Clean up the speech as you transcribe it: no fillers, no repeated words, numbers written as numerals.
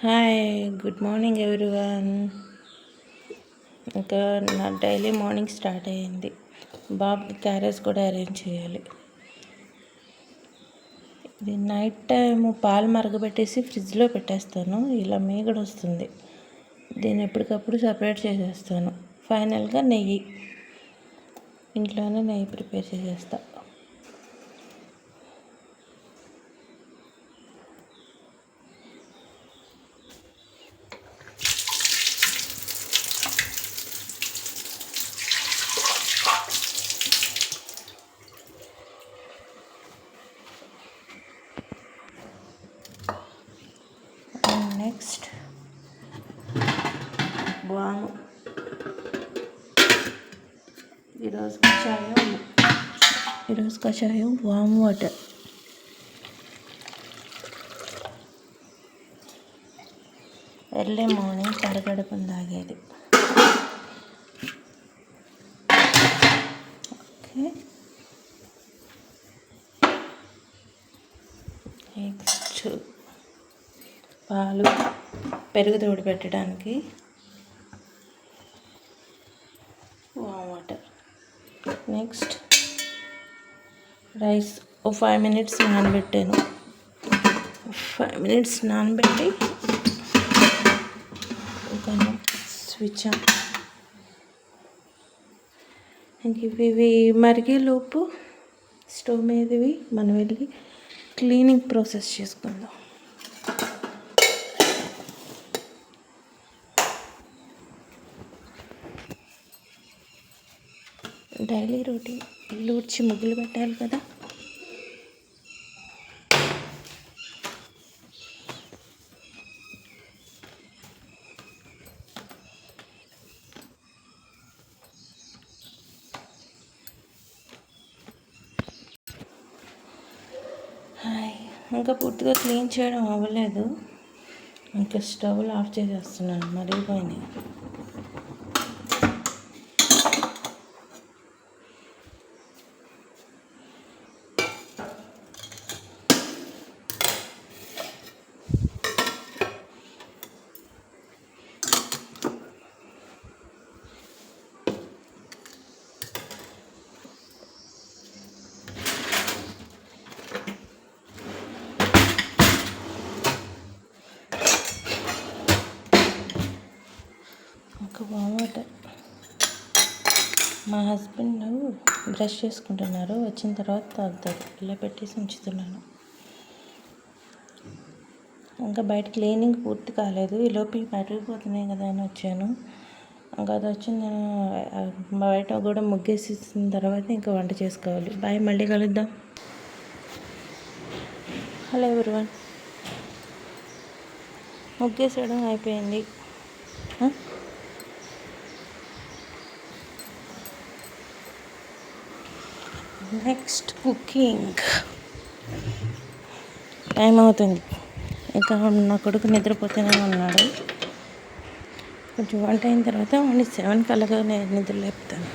Hi, good morning everyone. ఇంకా నా daily morning start అయ్యింది. బాబుకి క్యారేజ్ కూడా అరేంజ్ చేయాలి. ఇది నైట్ టైం పాలు మరగబెట్టేసి ఫ్రిడ్జ్లో పెట్టేస్తాను. ఇలా మీగడ వస్తుంది. దీన్ని ఎప్పటికప్పుడు సపరేట్ చేసేస్తాను. ఫైనల్గా నెయ్యి ఇంట్లోనే నెయ్యి ప్రిపేర్ చేసేస్తా. నెక్స్ట్ వాము. ఈరోజు కషాయం వాము వాటర్. ఎర్లీ మార్నింగ్ పరగడుపుని తాగేది. ఓకే, నెక్స్ట్ పాలు, పెరుగు తోడు పెట్టడానికి warm water. Next rice 5 minutes నానబెట్టాను. 5 minutes నానబెట్టి ఒక స్విచ్ ఆన్. ఇంక ఇవి మరిగేలోపు స్టవ్ మీదవి మనం వెళ్ళి క్లీనింగ్ ప్రాసెస్ చేసుకుందాం. డైలీ రొటీన్ ఇల్లు ఊడ్చి ముగ్గులు పెట్టాలి కదా. ఇంకా పూర్తిగా క్లీన్ చేయడం అవ్వలేదు. ఇంకా స్టవ్లు ఆఫ్ చేసేస్తున్నాను, మరిగిపోయినాయి. వాటర్. మా హస్బెండ్ బ్రష్ చేసుకుంటున్నారు, వచ్చిన తర్వాత తాగుతారు. ఇలా పెట్టేసి ఉంచుతున్నాను. ఇంకా బయట క్లీనింగ్ పూర్తి కాలేదు. ఈలోపు మరిగిపోతున్నాయి కదా అని వచ్చాను. ఇంకా అది వచ్చి నేను బయట కూడా ముగ్గేసిన తర్వాత ఇంకా వంట చేసుకోవాలి. బాయ్, మళ్ళీ కలుద్దాం. హలో ఎవరివన్, ముగ్గేసేయడం అయిపోయింది. నెక్స్ట్ కుకింగ్ టైం అవుతుంది. ఇంకా నా కొడుకు నిద్రపోతూనే ఉన్నాడు. కొంచెం వంట అయిన తర్వాత 7 కల్లా నిద్ర లేపుతాను.